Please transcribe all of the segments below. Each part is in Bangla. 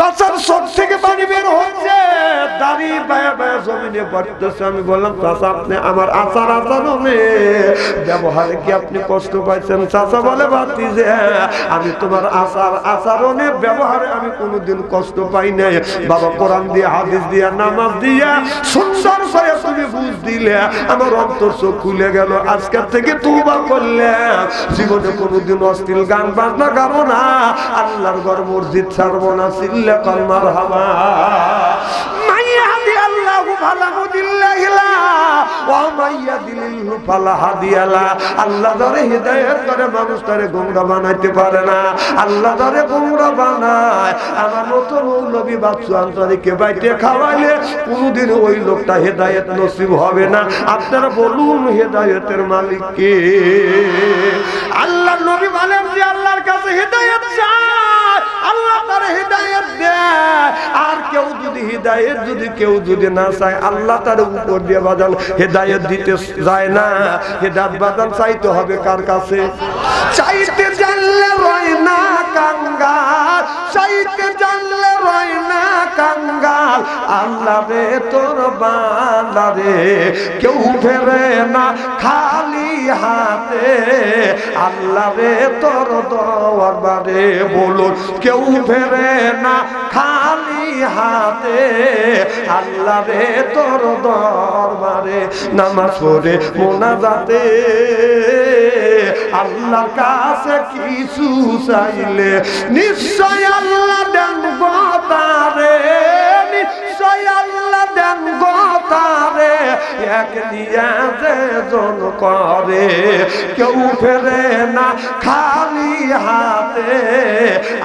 চাচার চোখ থেকে পানি বের হচ্ছে, দাড়ি বায়া বায়া জমিনে পড়তেছে। আমি বললাম চাচা আপনি আমার আচার আচরণে ব্যবহারে কি আপনি কষ্ট পাইছেন? চাচা বলে ভাতিজা আমি তোমার আচার আচরণে ব্যবহারে আমি কোনোদিন কষ্ট পাই নাই বাবা। কোরআন দিয়ে হাদিস দিয়ে নামাজ দিয়ে সুন্দর করে তুমি বুঝ দিলে আমার অন্তর চোখ খুলে গেল। আজকের থেকে তওবা করলে জীবনে কোনোদিন অশ্লীল গান বাজনা গাবো না, আল্লাহর ঘর মসজিদ ছাড়বো না। সিল্লা কল মারহাবা মাইয়াদি আল্লাহু ফালা মুদিল্লাহিলা ওয়া মাইয়াদিল্লাহু ফালা হাদিয়ালা। আল্লাহ যারে হিদায়াত করে মানুষ তারে গোমরা বানাইতে পারে না, আল্লাহ যারে গোমরা বানায় আমার মতো নবী বাদশা আন্তরিকে বাইতে খাওয়াইলে কোনোদিন ওই লোকটা হিদায়াত নসিব হবে না। আপনারা বলুন হিদায়াতের মালিক কে? আল্লাহর নবী বলেন যে আল্লাহর কাছে হিদায়াত চায়, আল্লাহ তার হিদায়াত দেয়। আর কেউ যদি হিদায়াত কেউ যদি না চায় আল্লাহ তার উপর দিয়ে বাজান হিদায়াত দিতে যায় না। হিদায়াত বাজান চাইতে হবে কার কাছে? চাইতে জানলে রয় না কাঙ্গাল, চাইতে জানলে রয় না কাঙ্গাল। আল্লাহ রে তোর বান্দা রে কেউ ফেরে না খালি হাতে, আল্লাহ রে তোর দরবারে বলুন কেউ ফেরে না খালি হাতে, আল্লাহ রে তোর দরবারে নামাজ পড়ে মোনাজাতে আল্লাহর কাছে কিছু চাইলে নিশ্চয় আল্লাহ দেন গো তারে, নিশ্চয় আল্লাহ দেন গো তারে। এক নিয়াজে জন করে কেউ ফেরে না খালি হাতে,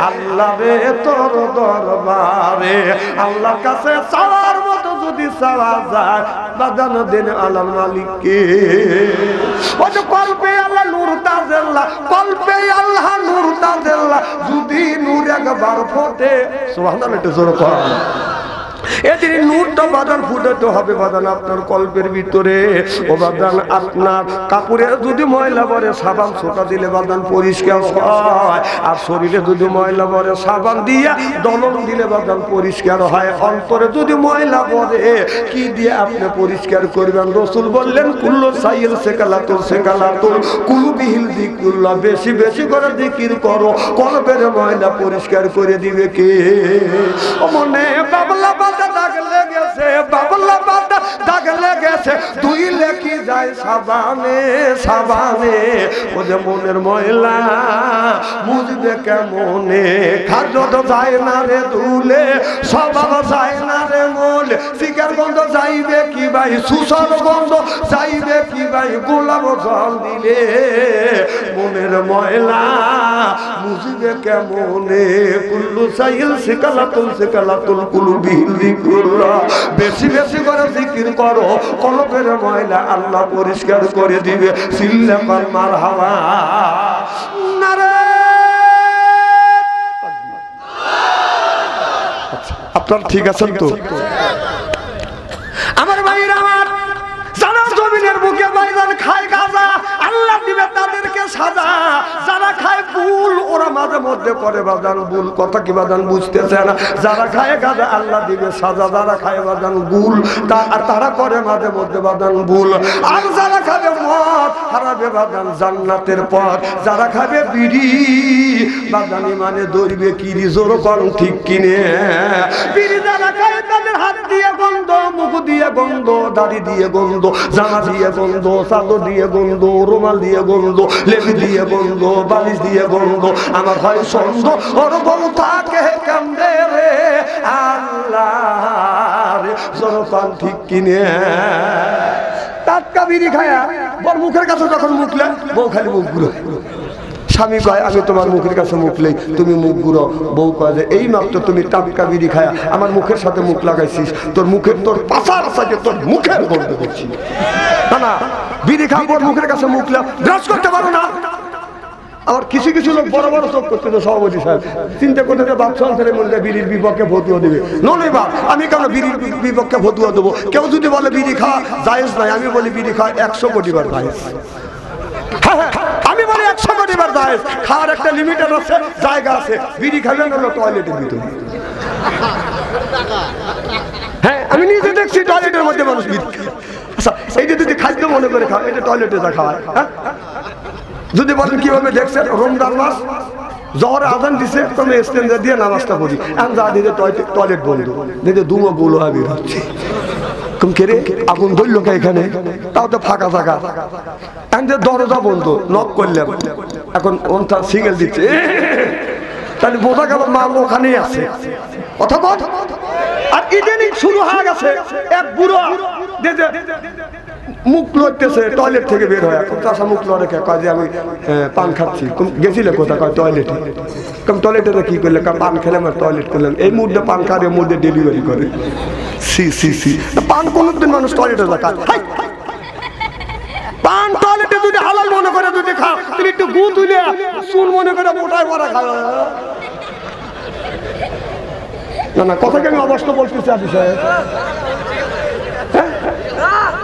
আল্লাহ রে তোর দরবারে। আল্লাহর কাছে চাওয়ার মতো যদি চাওয়া যায় বাজানো দেন আল্লাহর মালিককে। ওই যে কল্পে আল্লাহ নূর তাজেল্লা, কল্পে আল্লাহ নূর তাজেল্লা, যদি নূর একবার ফোটে সুবহানাল্লাহ একটু জোরে কর। এদিন নূরটা বাদান ফুটাতে হবে বাদান আপনার কল্পের ভিতরে। ও বাদান আপনার কাপড়ে যদি ময়লা পড়ে সাবান ছোটা দিলে বাদান পরিষ্কার হয়, আর শরীরে যদি ময়লা পড়ে সাবান দিয়া দলন দিলে বাদান পরিষ্কার হয়। অন্তরে যদি ময়লা পড়ে কি দিয়ে আপনি পরিষ্কার করবেন? রসুল বললেন কুল্লু সাইল সেকালাতুল সেকালাতুল কুলুবিহিল যিকরুল্লাহ, বেশি বেশি করে জিকির করো, কলবের ময়লা পরিষ্কার করে দিবে কে? ও মনে বাবলা দাগ লেগেছে, বাবলা বাদা দাগ লেগেছে, তুই লেখি যায় সাবানে সাবানে। ও যে মনের ময়লা মুজবে কেমনে, খাদ্য যায় না রে ধুলে, স্বভাব যায় না রে মোলে, শিকার গন্ধ যাইবে কি ভাই, সুসর গন্ধ যাইবে কি ভাই, গোলাপ জল দিলে মনের ময়লা মুজবে কেমনে। কুল্লু সাইল সেকালাতুল সেকালাতুল কুলুবিহিল যিকরুল্লাহ, বেশি বেশি করে জিকির করো, কলবের ময়লা আল্লাহ পরিষ্কার করে দিবে। সিল্লা কল মারহাবা নারে। আপনারা ঠিক আছেন তো? আমার ভাইরা আমার যারা জমিনের বুকে বাইজান খায় গাঁজা আল্লাহ দিবে তাদেরকে সাজা। যারা খায় বুল ওরা মাঝে মধ্যে করে বাজান বুল, কথা কি বাজান বুঝতেছে না? যারা খায় গাঁজা আল্লাহ দিবে সাজা, যারা খায় বাজান গুল তারা করে মাঝে মধ্যে বাজান বুল। আর যারা খাবে মদ হারাবে বাজান জান্নাতের পথ, যারা খাবে বিড়ি বাজান মানে ধরবে কিরি। জোর করুন ঠিক কিনে? বিড়ি যারা খায় তাদের হাত দিয়ে গন্ধ, মুখ দিয়ে গন্ধ, দাড়ি দিয়ে গন্ধ, জামা দিয়ে গন্ধ, চাদর দিয়ে গন্ধ, রুমাল দিয়ে গন্ধ, লেবি দিয়ে গন্ধ, বালিশ দিয়ে গন্ধ। আমার হয় সন্দ ওর বউ থাকে কান্দে রে আল্লাহ রে। জনপান ঠিক কিনে? টাটকা বিড়ি খায়া বর মুখের কাছে যখন মুখলে বউ খালি মুখ ঘুরো। স্বামী কয় আমি তোমার মুখের কাছে মুখলেই তুমি মুখ ঘুরো। বউ কয় যে এই মাত্র তুমি টাটকা বিড়ি খায়া আমার মুখের সাথে মুখ লাগাইছিস, তোর মুখের তোর পাশার সাথে তোর মুখের গন্ধ করছি। না বিড়ি খাওয়া পর মুখের কাছে মুখলে ব্রাশ করতে পারো না। আবার কিছু কিছু লোক বড় বড় চোখ করতে তো সভাপতি সাহেব চিন্তা করতে যে বাচ্চা অঞ্চলে মনে বিড়ির বিপক্ষে ফতুয়া দেবে। নয় বা আমি কেন বিড়ির বিপক্ষে ফতুয়া দেবো? কেউ যদি বলে বিড়ি খাওয়া জায়েজ নাই, আমি বলি বিড়ি খাওয়া 100 কোটি বার জায়েজ। আমি বলি 100 কোটি বার জায়েজ। খাওয়ার একটা লিমিটেড আছে, জায়গা আছে। বিড়ি খাবেন হলো টয়লেটের ভিতরে। হ্যাঁ আমি নিজে দেখছি টয়লেটের মধ্যে মানুষ ভিক্ষা। আচ্ছা এইটা যদি খাদ্য মনে করে খাও, এটা টয়লেটে যা খাওয়ায়। হ্যাঁ যদি বলেন কিভাবে দেখছেন, রমজান মাস জহরে আজান দিছে, তুমি স্ট্যান্ডে দিয়ে নামাজটা পড়ি, আমি যা দিতে টয়লেট বন্ধ, দেখে দুমো গোলো বের হচ্ছে। কেরে আগুন ধরল এখানে, তাও তো ফাঁকা ফাঁকা, দরজা বন্ধ, নক করলাম, এখন ওনটা সিঙ্গেল দিচ্ছে, তাহলে বোঝা গেল মাল ওখানেই আছে। অথবা আর ইদানিং শুরু হয়ে গেছে এক বুড়ো মুখ লড়তেছে টয়লেট থেকে বের হয়, এখন চাষা মুখ লড়ে কয় যে আমি পান খাচ্ছি। গেছিলে কোথায়? কয় টয়লেটে। কম টয়লেটে কি করলে? পান খেলাম আর টয়লেট করলাম। এই মুহূর্তে পান খাওয়ার এর মধ্যে ডেলিভারি করে। সি সি সি, পান কোনদিন মানুষ টয়লেটে যা খায়? পান টয়লেটে যদি হালাল মনে করে যদি খাও, তুমি একটু গু তুলে চুন মনে করে মোটায় পড়া খাও। না না, কথাকে আমি অবস্থা বলতেছি আদি সাহেব।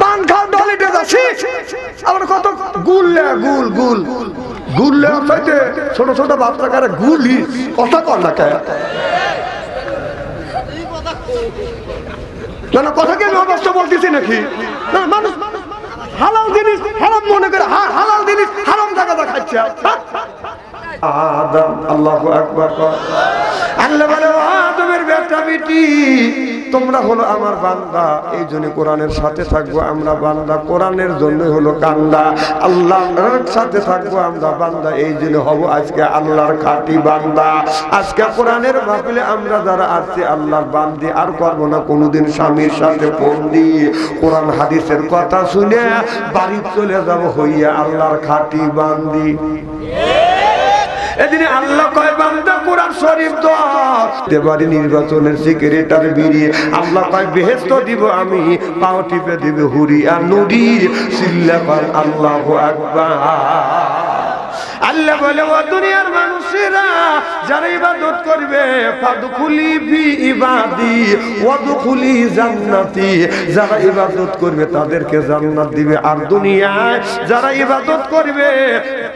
পান খাও টয়লেটে যাচ্ছি, আবার কত গুললে গুল গুল গুললে চাইতে ছোট ছোট বাচ্চাকারে গুলি কথা কর না কে? না না, কথাকে আমি অবস্থা বলতেছি নাকি? না, মানুষ হালাল জিনিস হারাম মনে করে, হালাল জিনিস হারাম জায়গা খাচ্ছে। আদম আল্লাহু আকবার। আল্লাহ বলে আদমের বেটা বেটি তোমরা হলো আমার বান্দা, এই জন্য কোরআনের সাথে থাকবো আমরা বান্দা, কোরআনের জন্য হলো কান্দা। আল্লাহর সাথে থাকবো আমরা বান্দা, এই জন্য হব আজকে আল্লাহর খাঁটি বান্দা। আজকে কোরআনের মাহফিলে আমরা যারা আসছি আল্লাহর বান্দি, আর করবো না কোনোদিন স্বামীর সাথে ফোন দিয়ে কোরআন হাদিসের কথা শুনে বাড়ি চলে যাব হইয়া আল্লাহর খাঁটি বান্দি। এদিনে আল্লাহ কয় বান্দা কোরআন শরীফ দেবারি নির্বাচনের সেক্রেটারি বেরিয়ে আল্লাহ কয় বেহেশত দিব আমি, পাও টিপে দিবে হুরি আর নুরি, চিল্লা কর আল্লাহু আকবার। আল্লাহ বলে ও দুনিয়ার মানুষেরা যারা ইবাদত করবে ফাদখুলি ফি ইবাদি ওয়াদখুলি জান্নাতি, যারা ইবাদত করবে তাদেরকে জান্নাত দিবে। আর দুনিয়ায় যারা ইবাদত করবে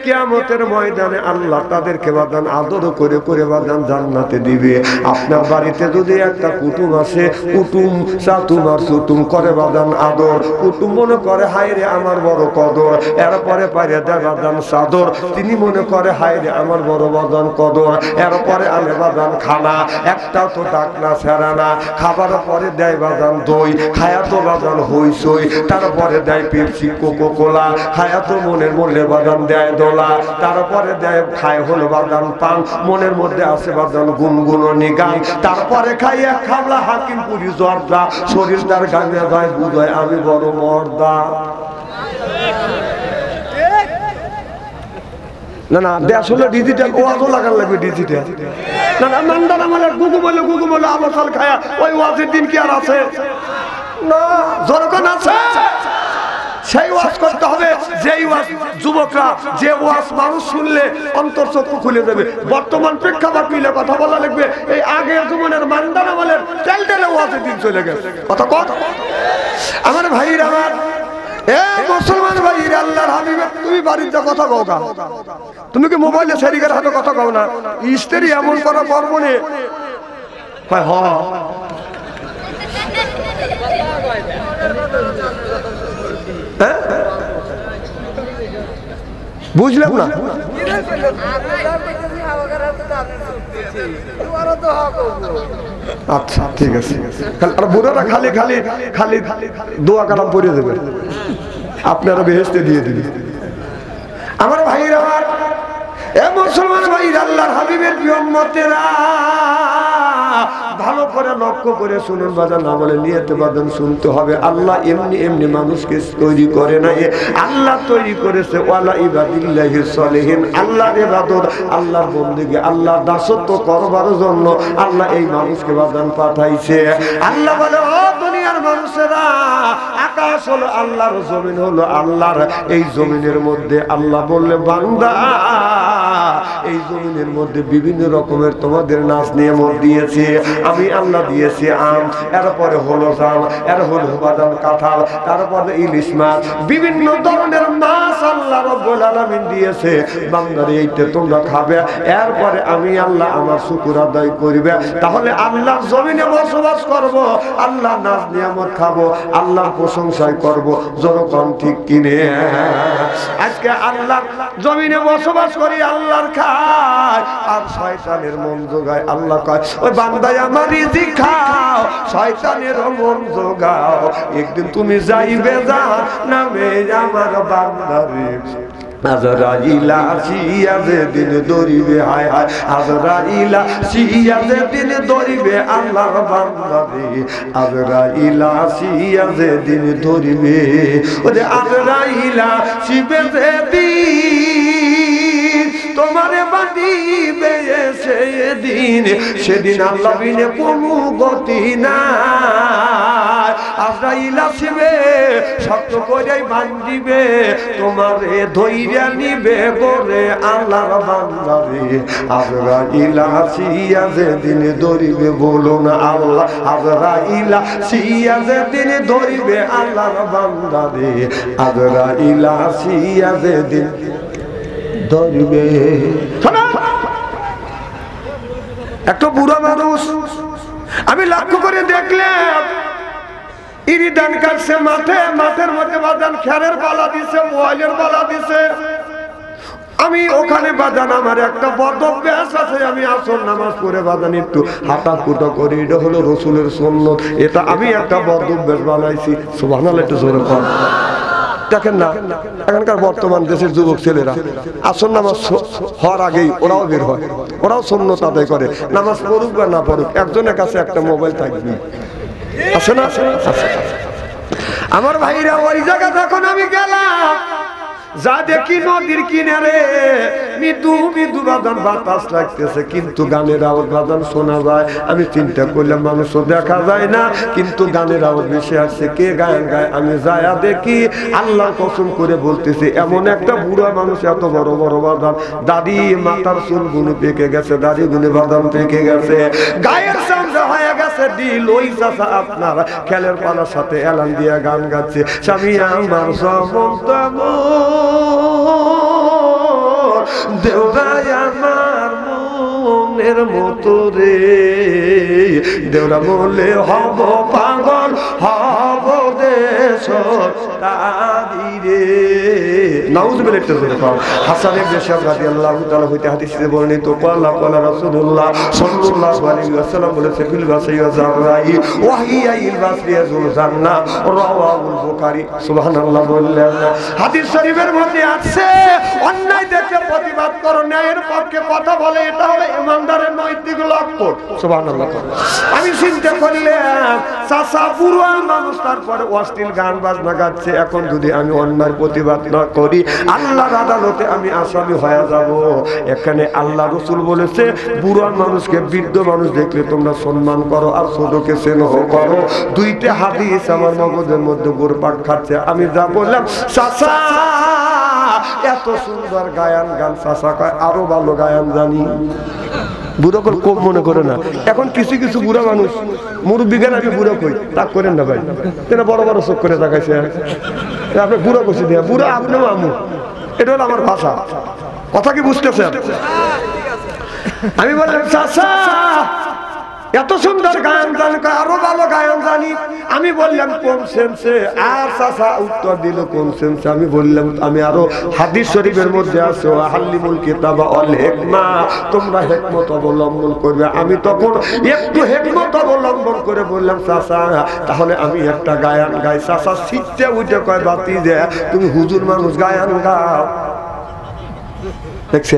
কিয়ামতের ময়দানে আল্লাহ তাদেরকে বাদান আদর করে করে বাদান জান্নাতে দিবে। আপনার বাড়িতে যদি একটা কুটুম আসে, কুটুম চাতুম আর সুতুম করে বাদান আদর, কুটুম মনে করে হায় রে আমার বড় কদর, এরপরে পারে দেয় বাদান চাদর, তিনি মনে করে হায় রে আমার বড় বাদান কদর, এরপরে আনে বাদান খানা, একটাও তো ডাক না সেরা না, খাবার পরে দেয় বাদান দই, খায়া তো বাদান হইসই, তারপরে দেয় পেপসি কোকো কোলা, খায়া তো মনের মনে বাদান দেয় দোলা, তারপরে দেয় খায় হলো বাদান পান, মনের মধ্যে আছে বাদান গুনগুনি গান, তারপরে খাই এক খাবলা হাকিম পুরি জর্দা, শরীর তার গানে যায় বুঝায় আমি বড় মর্দা। না না, দেশ হলো ডিজিটাল, ওয়াজও লাগান লাগবে ডিজিটাল। না না, মান্দার আমাদের গুগু বলে আলোচনা খায়া ওই ওয়াজের দিন কি আর আছে? না, যখন আছে সেই ওয়াজ করতে হবে, যেই ওয়াজ যুবকরা যে ওয়াজ মানুষ শুনলে অন্তর চক্ষু খুলে দেবে। বর্তমান প্রেক্ষাপট মিলে কথা বলা লাগবে। এই আগের জীবনের মান্দার আমাদের টেলটেলে ওয়াজের দিন চলে গেছে। কথা আমার ভাইর, আমার মুসলমান ভাই, আল্লাহর হাবিবের তুমি বাড়িতে কথা কও গা, তুমি কি মোবাইলে শরীকের হাতে কথা কও না? স্ত্রী এমন করা বর্বনে বুঝলাম না। আচ্ছা ঠিক আছে, আর বুড়ারা খালি খালি খালি দোয়া কালাম পড়ে দেবে, আপনারা বেহেশতে দিয়ে দিবেন। আমার ভাইরা, আমার এ মুসলমান ভাই, আল্লাহর হাবিবের প্রিয় উম্মতেরা ভালো করে লক্ষ্য করে শুনুন বাজান, না বলে নিয়তে বাজান শুনতে হবে। আল্লাহ এমনি এমনি মানুষকে তৈরি করে না, আল্লাহ তৈরি করেছে ওয়ালা ইবাদিল্লাহি সলিহিন, আল্লাহর ইবাদত, আল্লাহর বন্দেগী, আল্লাহর দাসত্ব করবার জন্য আল্লাহ এই মানুষকে বাজান পাঠাইছে। আল্লাহ বলে ও দুনিয়ার মানুষেরা, আকাশ হলো আল্লাহর, জমিন হলো আল্লাহর, এই জমিনের মধ্যে আল্লাহ বললে বান্দা এই জমিনের মধ্যে বিভিন্ন রকমের তোমাদের নাচ নিয়ামত দিয়েছে আমি আল্লাহ দিয়েছি আম, এরপরে হলো জাম, এর হলো বাদাম কাঁঠাল, তারপরে ইলিশ মাছ, বিভিন্ন ধরনের মাছ আল্লাহ রব্বুল আলামিন দিয়েছে। বান্দারে এইটা তোমরা খাবে, এরপরে আমি আল্লাহ আমার শুকর আদায় করবে। তাহলে আল্লাহর জমিনে বসবাস করব, আল্লাহ নাজ নিয়ামত খাবো, আল্লাহর প্রশংসায় করব। জনগণ ঠিক কিনে? আজকে আল্লাহর জমিনে বসবাস করি, আল্লাহর খায় আর শয়তানের মন জোগায়। আল্লাহ কয় ওই বান্দায় আমার রিজিক খাও, শয়তানের মন জোগাও, একদিন তুমি যাইবে জাহান্নামে আমার বান্দারে। আজরাইলা সিয়া যেদিন ধরিবে, হায় হায় আজরাইলা সিয়া যেদিন ধরিবে আল্লাহর বান্দারে। আজরাইলা সিয়া যেদিন ধরিবে, ওরে আজরাইলা শিবে যেদিন তোমারে বাঁধিবে সেদিন, সেদিন আল্লাহ বিনে কোনো গতি নাই। আজরাইল আসিবে শক্ত করে বাঁধিবে তোমারে, ধইরা নিবে করে আল্লাহর বান্দারে। আজরাইল আসিয়া যেদিন ধরিবে, বলো না আল্লাহ, আজরাইল আসিয়া যেদিন ধরিবে আল্লাহর বান্দারে। আজরাইল আসিয়া যেদিন ধরিবে। একটা বুড়া মানুষ আমি লক্ষ্য করে দেখলাম, ইরি দান কাটছে মাঠে, মাঠের মধ্যে বাজান খেরের পালা দিছে, মোবাইলের পালা দিছে। আমি ওখানে বাজান আমার একটা বদ অভ্যাস আছে, আমি আসর নামাজ পড়ে বাজান একটু হাঁটা কুটা করি, এটা হলো রসুলের সুন্নত। এটা আমি একটা বদ অভ্যাস বানাইছি। সুবহানাল্লাহ, একটু জোরে কর। দেখেন না এখানকার বর্তমান দেশের যুবক ছেলেরা আসর নামাজ হওয়ার আগেই ওরাও বের হয়, ওরাও সুন্নত আদায় করে। নামাজ পড়ুক বা না পড়ুক, একজনের কাছে একটা মোবাইল থাকবে, আছে না? আমার ভাইরা ওই জায়গা যখন আমি গেলাম, যা দেখি নদীর কিনারে মৃদু মৃদু বাদান বাতাস লাগতেছে, কিন্তু গানের আওয়াজ বাদান শোনা যায়। আমি চিন্তা করলাম মানুষও দেখা যায় না, কিন্তু গানের আওয়াজ বেশি আসছে। কে গান গায়? আমি যায়া দেখি, আল্লাহ কসম করে বলতেছে, এমন একটা বুড়া মানুষ, এত বড় বড় বাদান, দাড়ি মাথার চুল গুলো পেকে গেছে, দাড়ি গুলো বাদান পেকে গেছে, গায়ের চামড়া হয়ে গেছে ডিল। ওই চাচা আপনার খেলের পালার সাথে এলান দিয়ে গান গাচ্ছে, স্বামী আমার সমন্ত দেওরাই আমার মনের মতো রে, দেওরা বলে হব পাগল হব দেশ তারি রে। নাউযুবিল্লাহ। হাসান ইবনে শাব রাদিয়াল্লাহু তাআলা হইতে হাদিসে বর্ণিত, ক্বালা ক্বালা রাসূলুল্লাহ সাল্লাল্লাহু আলাইহি ওয়াসাল্লাম বলেছে, ফিল বাসাইয়া জাররাই ওয়াহিয়া ইল বাসরিয়া যুল জান্নাহ, রাওয়াহুল বুখারী। সুবহানাল্লাহ বললেন। হাদিস শরীফের মধ্যে আছে, অন্যায় দেখে প্রতিবাদ করো, ন্যায়ের পক্ষে কথা বলে, এটা হলো ইমানদারের নৈতিক লক্ষণ। সুবহানাল্লাহ। আমি চিন্তা করলাম, চাচা বুড়া মানুষ, তারপরে অশ্লীল গান বাজনা গাচ্ছে, এখন যদি আমি অন্যায় প্রতিবাদ না করি, আল্লাহর আদালতে আমি আসামি হয়ে যাব। এখানে আল্লাহ রাসূল বলেছে, বুড়া মানুষকে, বৃদ্ধ মানুষ দেখলে তোমরা সম্মান করো, আর ছোটকে স্নেহ করো। দুইটা হাদিস আমার মগজের মধ্যে ঘুরপাক খাচ্ছে। আমি যা বললাম, চাচা এত সুন্দর গায়ান গান, চাচা কয় আরো ভালো গায়ান জানি। বুড়ো করে কম মনে করে না। এখন কিছু কিছু বুড়া মানুষ, মুরব্বী গান আমি বুড়ো কই, তা করেন না ভাই, এটা বড় বড় চোখ করে তাকাইছে। আপনি বুড়ো কইছে দিয়া, বুড়া আপনি মামু, এটা হলো আমার ভাষা। কথা কি বুঝতেছেন? আমি বললাম, চাচা এত সুন্দর গায়ন জানি, আরো ভালো গায়ন জানি। আমি বললাম কোন সেন্সে? আর চাচা উত্তর দিল কোন সেন্সে? আমি বললাম, আমি আরো হাদিস শরীফের মধ্যে আছে, আল্লিমুল কিতাবা ওয়াল হিকমা, তোমরা হিকমত অবলম্বন করবে। আমি তখন একটু হিকমত অবলম্বন করে বললাম, চাচা তাহলে আমি একটা গায়ন গাই। চাচা সিটে উঠে কয়, বাতি যে তুমি হুজুর মানুষ, গায়ন গাও। দেখছে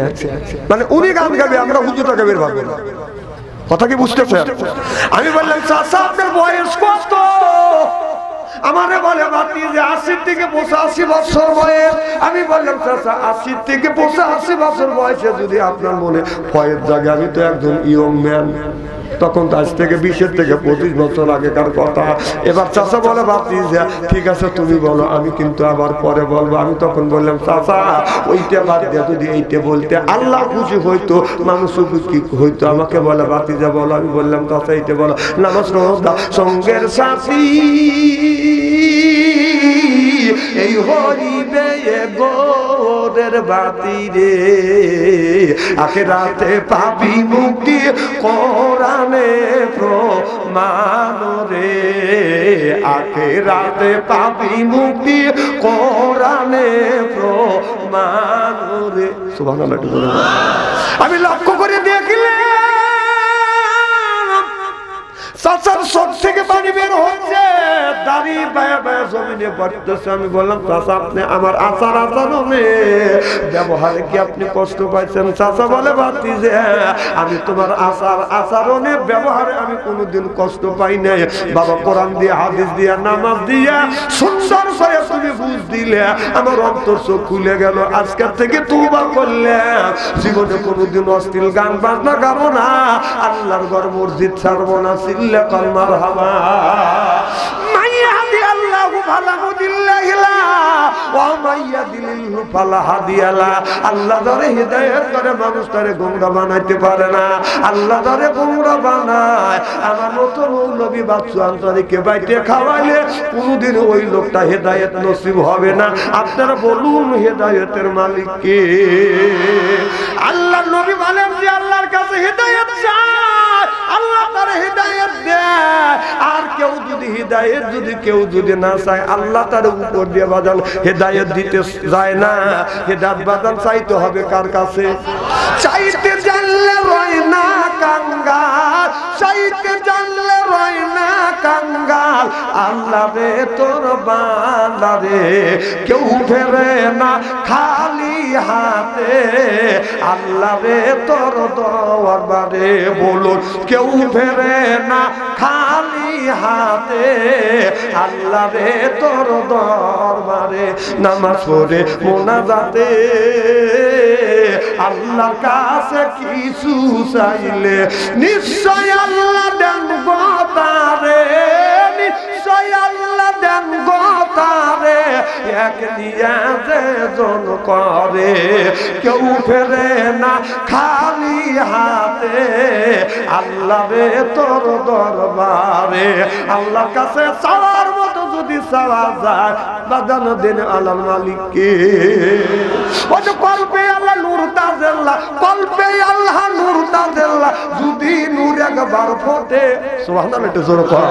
মানে উনি গান গাবে, আমরা হুজুরটা গাবে ভাববে না। কথা কি বুঝতেছে? আমি বললাম, চাচা আপনার বয়স কত? আমারে বলে, বাতি যে 80 থেকে 85 বছর বয়স। আমি বললাম, চাচা 80 থেকে 85 বছর বয়সে যদি আপনার মনে ফয়েজ জাগে, আমি তো একজন ইয়ং ম্যান। তখন আজ থেকে 20 থেকে 25 বছর আগেকার কথা। এবার চাচা বলে ভাতিজা ঠিক আছে তুমি বলো, আমি কিন্তু আবার পরে বলবো। আমি তখন বললাম চাচা ওইটা বাদ দিয়ে যদি এইটা বলতে আল্লাহ খুশি হইতো, মানুষ খুশি হইতো। আমাকে বলে ভাতিজা বলো। আমি বললাম চাচা এইটা বলো, নামাজ রোজা সঙ্গের সাথী এই হরিবে গোরের বাতি রে, আখিরাতে পাবি মুক্তি কোরআনে প্রমাণ রে, আখিরাতে পাবি মুক্তি কোরআনে প্রমাণ রে। সুবহানাল্লাহ। আমি লক্ষ্য করে দেখলে চাচার চোখ থেকে পানি বের হচ্ছে, দাড়ি বায়া বায়া জমিনে পড়তেছে। আমি বললাম চাচা আপনি আমার আচার আচরণে ব্যবহারে কি আপনি কষ্ট পাইছেন? চাচা বলে ভাতিজা আমি তোমার আচার আচরণে ব্যবহারে আমি কোনোদিন কষ্ট পাই নাই বাবা। কোরআন দিয়ে হাদিস দিয়ে নামাজ দিয়ে সুন্দর করে তুমি বুঝ দিলে আমার অন্তর চোখ খুলে গেল। আজকের থেকে তওবা করলে জীবনে কোনোদিন অশ্লীল গান বাজনা গাবো না, আল্লাহর ঘর মসজিদ ছাড়বো না। সিল্লা কল মারহাবা মাইয়াদি আল্লাহু ফালা মুদিল্লাহিলা ওয়া মাইয়াদিল্লাহু ফালা হাদিয়ালা। আল্লাহ ধরে হিদায়াত করে মানুষ তারে গোমরা বানাইতে পারে না, আল্লাহ ধরে গোমরা বানায়। আমার মতো নবী বাদশা আনসারীকে বাইতে খাওয়াইলে কোনদিন ওই লোকটা হিদায়াত নসিব হবে না। আপনারা বলুন হিদায়াতের মালিক কে? আল্লাহর নবী বলেন যে আল্লাহর কাছে হিদায়াত চায়, আল্লাহ তার হিদায়াত দেয়। আর কেউ যদি হিদায়াত কেউ যদি না চায় আল্লাহ তার উপর দিয়ে বাজান হিদায়াত দিতে যায় না। হিদায়াত বাজান চাইতে হবে কার কাছে? চাইতে জানলে রয় না কাঙ্গাল, চাইতে জানলে রয় না কাঙ্গাল। আল্লাহ রে তোর বান্দা রে কেউ ফেরে না খালি হাতে, আল্লাহ রে তোর দরবারে বলুন কেউ ফেরে না খালি হাতে, আল্লাহ রে তোর দরবারে নামাজ পড়ে মোনাজাতে আল্লাহর কাছে কিছু চাইলে নিশ্চয় আল্লাহ দেন গোতারে, নিশ্চয় আল্লাহ দেন গোতারে। এক নিয়াজে জন করে কেউ ফেরে না খালি হাতে, আল্লাহ রে তোর দরবারে। আল্লাহর কাছে চাওয়ার মতো যদি চাওয়া যায় বাজানো দেন আল্লাহর মালিককে। ওই যে কল্পে আল্লাহ নূর তাজেল্লা, কল্পে আল্লাহ নূর তাজেল্লা, যদি নূর একবার ফোটে সুবহানাল্লাহ একটু জোরে কর।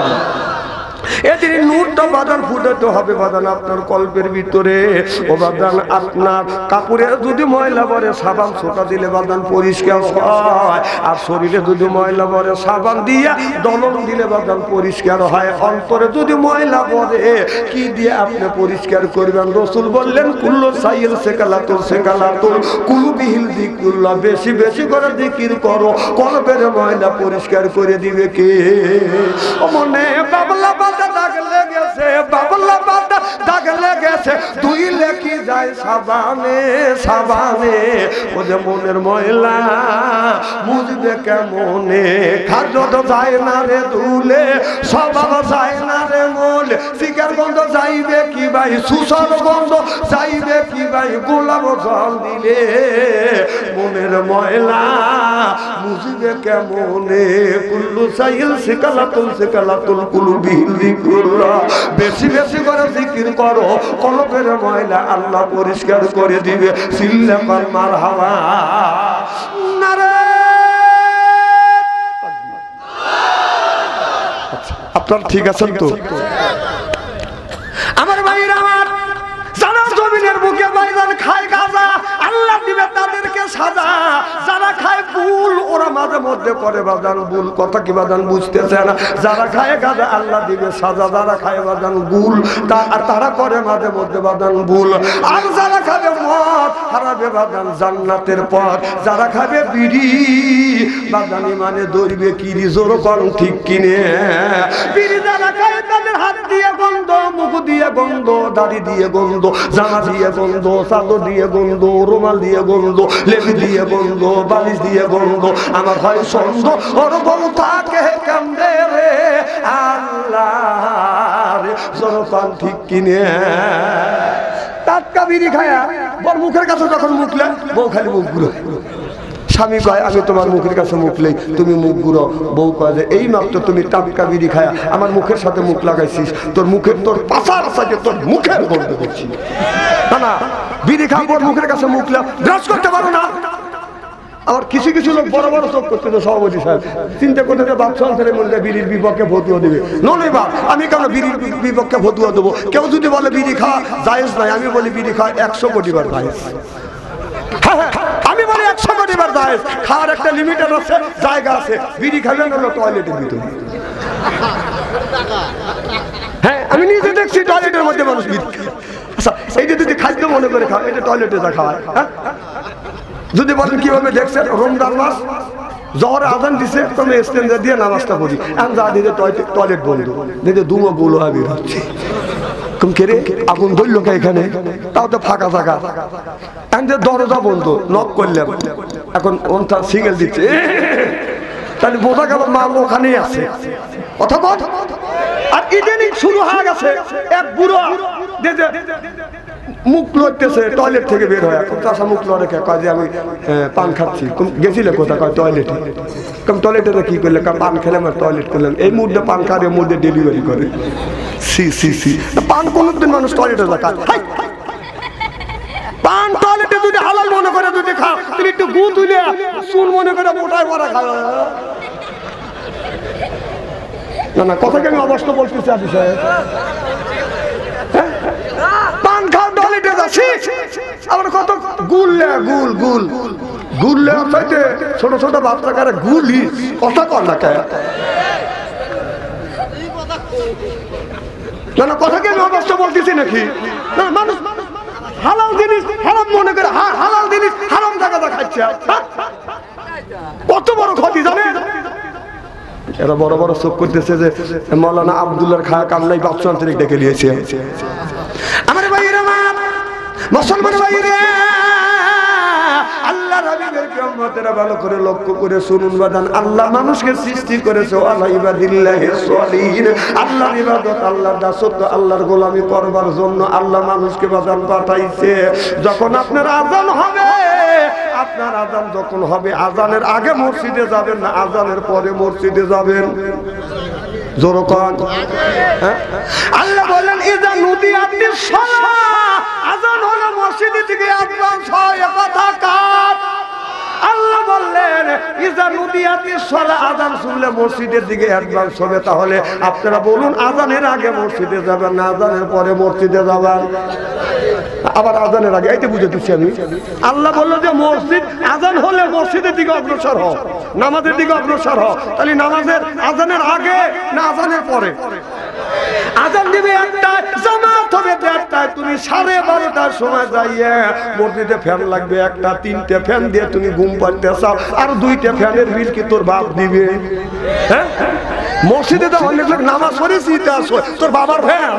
এদিন নূরটা বাদান ফুটাতে হবে বাদান আপনার কল্পের ভিতরে। ও বাদান আপনার কাপড়ে যদি ময়লা পড়ে সাবান ছোটা দিলে বাদান পরিষ্কার হয়, আর শরীরে যদি ময়লা পড়ে সাবান দিয়া দলন দিলে বাদান পরিষ্কার হয়। অন্তরে যদি ময়লা পড়ে কি দিয়ে আপনি পরিষ্কার করবেন? রসুল বললেন কুল্লু সাইল সেকালাতুল সেকালাতুল কুলুবিহিল যিকরুল্লাহ, বেশি বেশি করে জিকির করো, কলবের ময়লা পরিষ্কার করে দিবে কে? ও মনে বাবলা দাগ লেগেছে, বাবলা বাদা দাগ লেগেছে, ধুইলে কি যায় সাবানে সাবানে। ও যে মনের ময়লা মুজবে কেমনে, খাদ্য তো যায় না রে ধুলে, স্বভাব যায় না রে মন। শিকার গন্ধ যাইবে কি ভাই, সুসর গন্ধ যাইবে কি ভাই, গোলাপ জল দিলে মনের ময়লা মুজবে কেমনে। কুল্লু সাইল সেকালাতুল সেকালাতুল কুলুবিহিল যিকরুল্লাহ, বেশি বেশি করে জিকির করো, কলবের ময়লা আল্লাহ পরিষ্কার করে দিবে। সিল্লা কল মারহাবা নারে। আপনার ঠিক আছেন তো? আমার ভাইরা আমার যারা জমিনের বুকে বাইরান খায় গাঁজা আল্লাহ দিবে তাদেরকে সাজা। যারা খায় বুল ওরা মাঝে মধ্যে করে বাদান বুল, কথা কি বাদান বুঝতেছে না? যারা খায় গাঁজা আল্লাহ দিবে সাজা, যারা খায় বাদান গুল তারা করে মাঝে মধ্যে বাদান বুল। আর যারা খাবে মদ হারাবে বাদান জান্নাতের পথ। যারা খাবে বিড়ি বাদানি মানে দৌড়বে কিরি, জোর করুন ঠিক কিনে। বিড়ি যারা খায় তাদের হাত দিয়ে গন্ধ, মুখ দিয়ে গন্ধ, দাড়ি দিয়ে গন্ধ, জামা দিয়ে গন্ধ, চাদর দিয়ে গন্ধ, রুমাল দিয়ে গন্ধ, লেবু দিয়ে বন্ধ, বালিশ দিয়ে বন্ধ, আমার হয় সন্দ ওর বউ থাকে কান্দে রে আল্লাহ রে। জনপান ঠিক কিনে টাটকা বিড়ি খায়া বর মুখের কাছে যখন মুখলে বউ খালি মুখ ঘুরো। স্বামী কয় আমি তোমার মুখের কাছে মুখলেই তুমি মুখ ঘুরো। বউ কয় যে এই মাত্র তুমি টাটকা বিড়ি খায়া আমার মুখের সাথে মুখ লাগাইছিস, তোর মুখের তোর পাশার সাথে তোর মুখের গন্ধ করছি। না না, বিড়ি খাওয়ার পর মুখের কাছে মুখ ব্রাশ করতে পারো না। আবার কিছু কিছু লোক বড় বড় চোখ করতে তো সভাপতি সাহেব চিন্তা করতে যে বাপ সন্তানের মধ্যে বিড়ির বিপক্ষে ফতুয়া দেবে। নয় বাপ, আমি কেন বিড়ির বিপক্ষে ফতুয়া দেবো? কেউ যদি বলে বিড়ি খাওয়া জায়েজ নাই, আমি বলি বিড়ি খাওয়া 100 কোটি বার জায়েজ। আমি বলি 100 কোটি বার জায়েজ। খাওয়ার একটা লিমিটেড আছে, জায়গা আছে। বিড়ি খাবেন হলো টয়লেটের ভিতরে। হ্যাঁ, আমি নিজে দেখছি টয়লেটের মধ্যে মানুষ বিড়ি। আচ্ছা, এইটা যদি খাদ্য মনে করে খাও, এটা টয়লেটে যা খাওয়ায়। হ্যাঁ, যদি বলেন কিভাবে দেখছেন, রমজান মাস জহরে আজান দিছে, তুমি স্ট্যান্ডার দিয়ে নামাজটা পড়ি, আমি যা দিতে টয়লেট বন্ধ, দিতে দুমো গুলো বের হচ্ছে। কেরে আগুন ধরল কে এখানে? তাও তো ফাঁকা জায়গা, দরজা বন্ধ, নক করলাম, এখন ওনটা সিঙ্গেল দিচ্ছে, তাহলে বোঝা গেল মাল ওখানেই আছে। অথবা আর ইদানিং শুরু হয়ে গেছে এক বুড়ো মুখ লড়তেছে টয়লেট থেকে বের হয়। চাষা মুখ লড়ে কয় যে আমি পান খাচ্ছি। গেছিলে কোথায়? কয় টয়লেটে। কম টয়লেটে কি করলে? পান খেলাম আর টয়লেট করলাম। এই মুহূর্তে পান খাওয়ার মধ্যে ডেলিভারি করে। সি সি সি, পান কোনদিন মানুষ টয়লেটে যায়? পান টয়লেটে যদি হালাল মনে করে যদি খাও, তুমি একটু গু তুলে চুন মনে করে মোটায় পড়া খাও। না না, কথাকে আমি অবস্থা বলতেছি আপনি সাহেব। পান খাও টয়লেটে যাচ্ছি, আবার কত গুললে গুল গুল গুললে চাইতে ছোট ছোট বাচ্চাকারে গুলি কথা কর না কে? না না, কথাকে আমি অবস্থা বলতেছি নাকি? না, মানুষ হালাল জিনিস হারাম মনে করে, হালাল জিনিস হারাম জায়গা খাচ্ছে। কত বড় ক্ষতি জানে? এরা বড় বড় চোখ করতেছে যে মৌলানা আব্দুল্লাহর খায়া কামলাই বাপসান্তরিক ডেকে নিয়েছে। আমার ভাইয়েরা, মুসলমান ভাইয়েরা, আল্লাহর হাবিবের কিয়ামতের ভালো করে লক্ষ্য করে শুনুন বাদান। আল্লাহ মানুষকে সৃষ্টি করেছে আলা ইবাদিল্লাহিস সলিহিন, আল্লাহর ইবাদত, আল্লাহর দাসত্ব, আল্লাহর গোলামি করবার জন্য আল্লাহ মানুষকে বাদান পাঠাইছে। যখন আপনার আযান হবে, আপনার আযান যখন হবে, আযানের আগে মসজিদে যাবেন না, আযানের পরে মসজিদে যাবেন। জোরে কোন। আল্লাহ বলেন ইযা নুদিয়াতিস সালাহ, আযান হলো মসজিদে থেকে অ্যাডভান্স হয়। কথা কাট। আল্লাহ বললেন ইযা নুদিয়াতিস সালাহ, আযান শুনলে মসজিদের দিকে অ্যাডভান্স হবে। তাহলে আপনারা বলুন, আযানের আগে মসজিদে যাবেন না আযানের পরে মসজিদে যাবেন? আবার আযানের আগে, এইটা বুঝে দিচ্ছি আমি। আল্লাহ বললো যে মসজিদ আযান হলে মসজিদের দিকে অগ্রসর হও, নামাজের দিকে অগ্রসর হও। তাহলে নামাজের আযানের আগে না আযানের পরে? আযান দিবে একটায়, জামাত হবে দেড়টায়। তুমি 12:30টার সময় যাইয়ে মসজিদে ফ্যান লাগবে একটা, 3টে ফ্যান দিয়ে তুমি ঘুম পাড়তে চাও, আর 2টা ফ্যানের বিল কি তোর বাপ দিবে? হ্যাঁ, মসজিদে তো অনেক লোক নামাজ পড়েছি, তোর বাবার ফ্যান।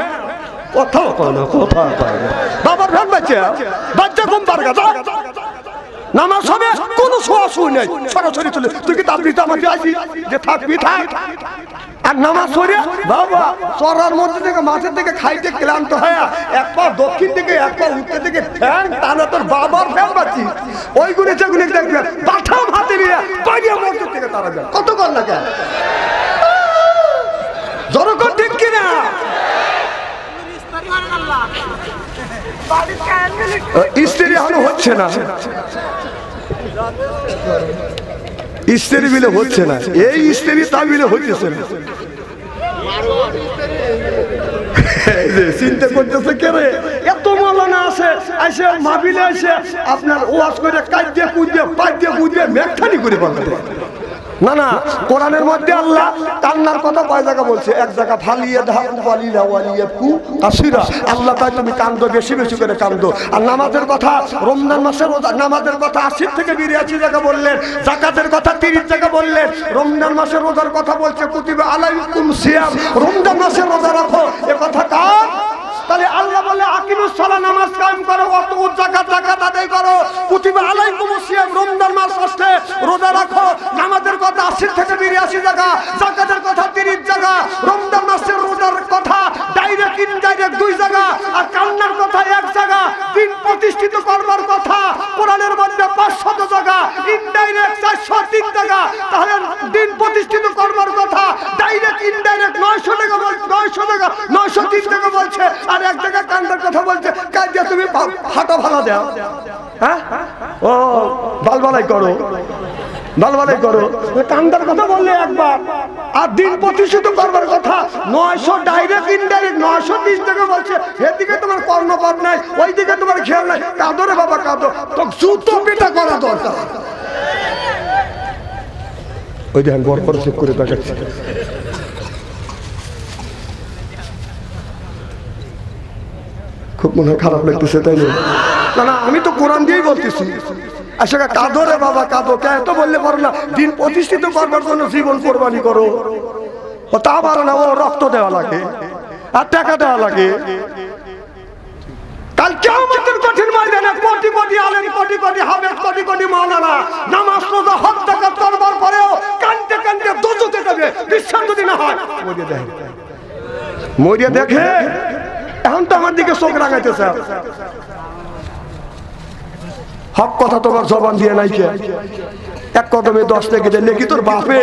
কথা কয় না, কথা কয় না। বাবার ফ্যান বাচ্চা বাচ্চা ঘুম পাড়গা, নামাজ হবে, কোনো শোয়া শুই নাই, সরাসরি চলে। তুই কি তাবলিগ আমাকে আসি যে থাকবি থাক, আর নামাজ পড়ে বাবা চড়ার মধ্যে থেকে মাঠের থেকে খাইতে ক্লান্ত হয়ে এক পা দক্ষিণ দিকে এক পা উত্তর দিকে ফ্যান টানা, তোর বাবার ফ্যান বাচ্চি ওইগুলি যেগুলি দেখবে পাঠাম হাতে নিয়ে পাইয়ে মসজিদ থেকে তারা যায়। কত কর না কেন? জনগণ ঠিক কিনা? স্ত্রী এখনো হচ্ছে না, স্ত্রী মিলে হচ্ছে না, এই স্ত্রী তা মিলে হচ্ছে না। চিন্তা করতেছে কে রে? এত মাওলানা আছে, আসে মাহফিলে আসে আপনার ওয়াজ করে কাইতে কুইতে পাইতে কুইতে মেকঠানি করে পাঠাতে। না না, কোরআনের মধ্যে আল্লাহ কান্নার কথা কয় জায়গা বলছে? এক জায়গা ফালিয়া ধাউ ফালিলা ওয়ালিয়াকু কাসিরা, আল্লাহ তাই তুমি কান্দো, বেশি বেশি করে কান্দো। আর নামাজের কথা, রমজান মাসের রোজা, নামাজের কথা 80 থেকে 82 জায়গা বললেন, যাকাতের কথা 30 জায়গা বললেন, রমজান মাসের রোজার কথা বলছে কুতিবা আলাইকুম সিয়াম, রমজান মাসের রোজা রাখো, এ কথা কার? তাহলে আল্লাহ বলে আকিমুস সালাহ নামাজ কায়েম করো, অত যাকাত আদায় করো, কুতিবা আলাইকুমুস সিয়াম রমজান মাস আসছে রোজা রাখো, নামাজের কথা 80 থেকে 82 জায়গা, যাকাতের কথা 30 জায়গা, রমজান মাসের রোজার কথা ডাইরেক্ট ইনডাইরেক্ট 2 জায়গা, আর কান্নার কথা 1 জায়গা, দিন প্রতিষ্ঠিত করবার কথা কোরআনের মধ্যে 500 জায়গা, ইনডাইরেক্ট 403 জায়গা। তাহলে দিন প্রতিষ্ঠিত করবার কথা ডাইরেক্ট ইনডাইরেক্ট 900 টাকা বলছে, 900 টাকা 903 টাকা বলছে, আর 1 জায়গা কান্নার কথা বলছে। কাজে তুমি ফাটা ভাড়া দাও, হ্যাঁ ও বালবালাই করো, বালবালাই করো, কান্দার কথা বললে একবার, আর দিন প্রতিষ্ঠিত করবার কথা 900 ডাইরেক্ট ইনডাইরেক্ট 930 টাকা বলছে। এদিকে তোমার কর্ণপাত নাই, ওইদিকে তোমার খেয়াল নাই। কাঁদো রে বাবা কাঁদো, তো জুতো পেটা করা দরকার। ওই দেখেন বড় বড় চেক করে দেখাচ্ছে। খুব মনে হয় খারাপ লাগতেছে, তাই না? না আমি তো কোরআন দিয়েই বলতেছি। আসলে কাঁদো রে বাবা কাঁদো, কে এত বললে পারো না? দিন প্রতিষ্ঠিত করবার জন্য জীবন কোরবানি করো, ও তা পারো না, ও রক্ত দেওয়া লাগে আর টাকা দেওয়া লাগে। কাল কিয়ামতের কঠিন ময়দানে কোটি কোটি আলেম, কোটি কোটি হাফেজ, কোটি কোটি মাওলানা নামাজ রোজা হজ যাকাত করবার পরেও কাঁদতে কাঁদতে দোজখে যাবে, বিশ্বাস যদি না হয়। মরিয়া দেখে এখন তো আমার দিকে চোখ রাঙাইতেছে। হক কথা তোমার জবান দিয়ে নাই কে? এক কদমে 10 লেগে দেয়, লেখি তোর বাপে।